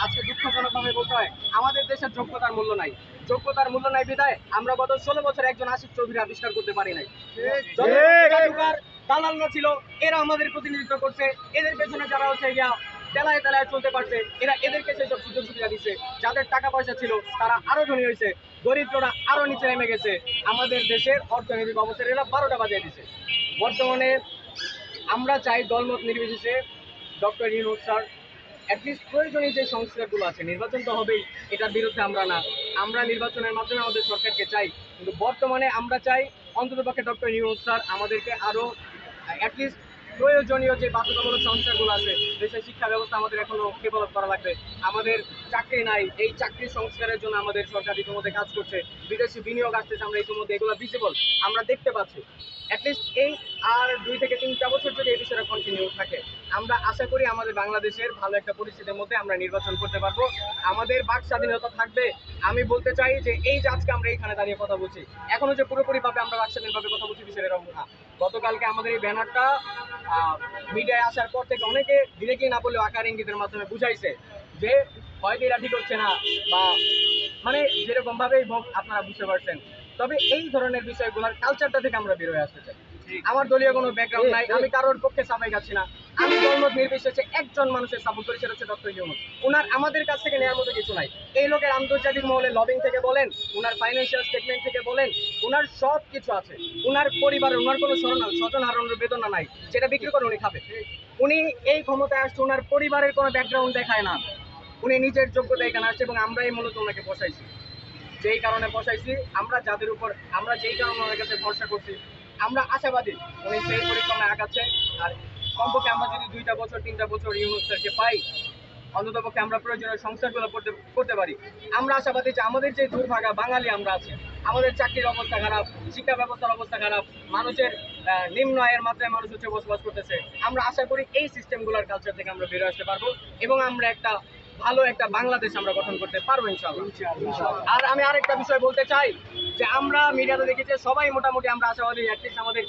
আজকে দুঃখজনকভাবে বলতে হয় আমাদের দেশের যোগ্যতার মূল্য নাই। যোগ্যতার মূল্য নাই বিধায় আমরা গত 16 বছর একজন আসিফ চৌধুরী আবিষ্কার করতে পারি নাই। দালালরা ছিল, এরা আমাদের প্রতিনিধিত্ব করছে, এদের পেছনে যারা হচ্ছে গিয়া তেলায় তেলায় চলতে পারছে, এদেরকে সেসব সুযোগ সুবিধা দিচ্ছে। যাদের টাকা পয়সা ছিল তারা আরো ধনী হয়েছে, দরিদ্ররা আরো নিচে নেমে গেছে। আমাদের দেশের অর্থনৈতিক অবস্থার এরা 12টা বাজিয়ে দিচ্ছে। বর্তমানে আমরা চাই দলমত নির্বিশেষে ডক্টর ইউনূস স্যার অ্যাটলিস্ট প্রয়োজনীয় যে সংস্কারগুলো আছে, নির্বাচন তো হবেই, এটার বিরুদ্ধে আমরা না, আমরা নির্বাচনের মাধ্যমে আমাদের সরকারকে চাই, কিন্তু বর্তমানে আমরা চাই অন্ততপক্ষে ডক্টর ইউনূস স্যার আমাদেরকে আরও অ্যাটলিস্ট প্রয়োজনীয় যে বাধ্যতামূলক সংস্কারগুলো আছে, দেশের শিক্ষা ব্যবস্থা আমাদের এখনো ডেভেলপ করা লাগবে। আমাদের চাকরি নাই, এই চাকরি সংস্কারের জন্য আমাদের সরকার ইতিমধ্যে কাজ করছে, বিদেশি বিনিয়োগ আসতেছে, আমরা ইতিমধ্যে এগুলো ভিজিবল আমরা দেখতে পাচ্ছি। অ্যাটলিস্ট এই আর 2 থেকে 3টা বছর যদি এই বিষয়টা কন্টিনিউ থাকে, আমরা আশা করি আমাদের বাংলাদেশের ভালো একটা পরিস্থিতির মধ্যে আমরা নির্বাচন করতে পারবো, আমাদের বাক স্বাধীনতা থাকবে। আমি বলতে চাই যে এই যে আজকে আমরা এইখানে দাঁড়িয়ে কথা বলছি, এখনো যে পুরোপুরিভাবে আমরা বাক স্বাধীনভাবে কথা বলছি বিষয়টা এরকম না। গতকালকে আমাদের এই ব্যানারটা মিডিয়ায় আসার পর থেকে অনেকে ডিরেক্টলি না বললেও আকার ইঙ্গিতের মাধ্যমে বুঝাইছে যে হয়তো এরা ঠিক হচ্ছে না, বা মানে যেরকম ভাবেই হোক আপনারা বুঝতে পারছেন। তবে এই ধরনের বিষয়গুলোর কালচারটা থেকে আমরা বের হয়ে আসতে চাই। আমার দলীয় কোনো ব্যাকগ্রাউন্ড নাই, আমি কারোর পক্ষে সাফাই গাচ্ছি না, আমি দলমত নির্বিশেষে একজন মানুষের সাপোর্ট করি, সেটা হচ্ছে ডক্টর ইউনূস। ওনার আমাদের কাছ থেকে নেওয়ার মতো কিছু নাই। এই লোকের আন্তর্জাতিক মহলে লবিং থেকে বলেন, ওনার ফাইন্যান্সিয়াল স্টেটমেন্ট থেকে বলেন, ওনার সব কিছু আছে। ওনার পরিবারের ওনার কোনো স্বজন হারানোর বেদনা নাই, যেটা বিক্রি করে উনি খাবে। উনি এই ক্ষমতায় আসছে, ওনার পরিবারের কোনো ব্যাকগ্রাউন্ড দেখায় না, উনি নিজের যোগ্যতা এখানে আসছে, এবং আমরাই মূলত ওনাকে বসাইছি। যেই কারণে বসাইছি, আমরা যাদের উপর আমরা যেই কারণে ওনার কাছে ভরসা করছি, আমরা আশাবাদী উনি সেই পরিক্রমায় আগাচ্ছে। আর কমপক্ষে আমরা যদি 2টা বছর 3টা বছর ইউনূস স্যারকে পাই, অন্ততপক্ষে আমরা প্রয়োজনীয় সংস্কারগুলো করতে পারি। আমরা আশাবাদী যে আমাদের যে দুর্ভাগা বাঙালি আমরা আছি, আমাদের চাকরির অবস্থা খারাপ, শিক্ষা ব্যবস্থার অবস্থা খারাপ, মানুষের নিম্ন আয়ের মাত্রায় মানুষ হচ্ছে বসবাস করতেছে, আমরা আশা করি এই সিস্টেমগুলোর কালচার থেকে আমরা বেরোয় আসতে পারবো, এবং আমরা একটা ভালো একটা বাংলাদেশ আমরা গঠন করতে পারবো ইনশাআল্লাহ। আর আমি আরেকটা বিষয় বলতে চাই যে আমরা মিডিয়াতে দেখেছি সবাই মোটামুটি আমরা আশাবাদী, অ্যাটলিস্ট আমাদের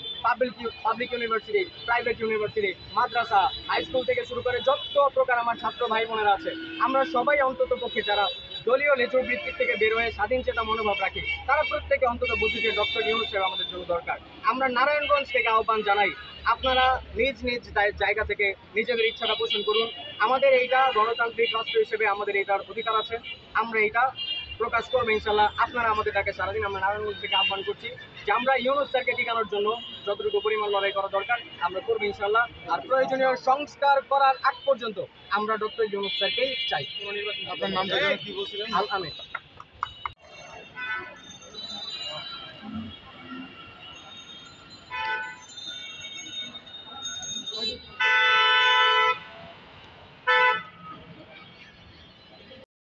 পাবলিক ইউনিভার্সিটি, প্রাইভেট ইউনিভার্সিটি, মাদ্রাসা, হাই স্কুল থেকে শুরু করে যত প্রকার আমার ছাত্র ভাই বোনেরা আছে, আমরা সবাই অন্তত পক্ষে যারা দলীয় লেজুর ভিত্তিক থেকে বের হয়ে স্বাধীন চেতা মনোভাব রাখি, তারা প্রত্যেকে অন্তত বুঝি যে ডক্টর ইউনূস সাহেব আমাদের জন্য দরকার। আমরা নারায়ণগঞ্জ থেকে আহ্বান জানাই, আপনারা নিজ নিজ জায়গা থেকে নিজেদের ইচ্ছাটা পোষণ করুন। আমাদের এইটা গণতান্ত্রিক রাষ্ট্র হিসেবে আমাদের এইটার অধিকার আছে, আমরা এইটা প্রকাশ করবো ইনশাল্লাহ। আপনারা আমাদের ডাকে সারাদিন, আমরা নারায়ণগঞ্জ থেকে আহ্বান করছি যে আমরা ইউনূস স্যারকে টিকানোর জন্য যতটুকু পরিমাণ লড়াই করা দরকার আমরা করবো ইনশাল্লাহ। আর প্রয়োজনীয় সংস্কার করার আগ পর্যন্ত আমরা ডক্টর ইউনূস স্যারকেই চাই। আপনার নামটা কি বলছিলেন? আল আমিন।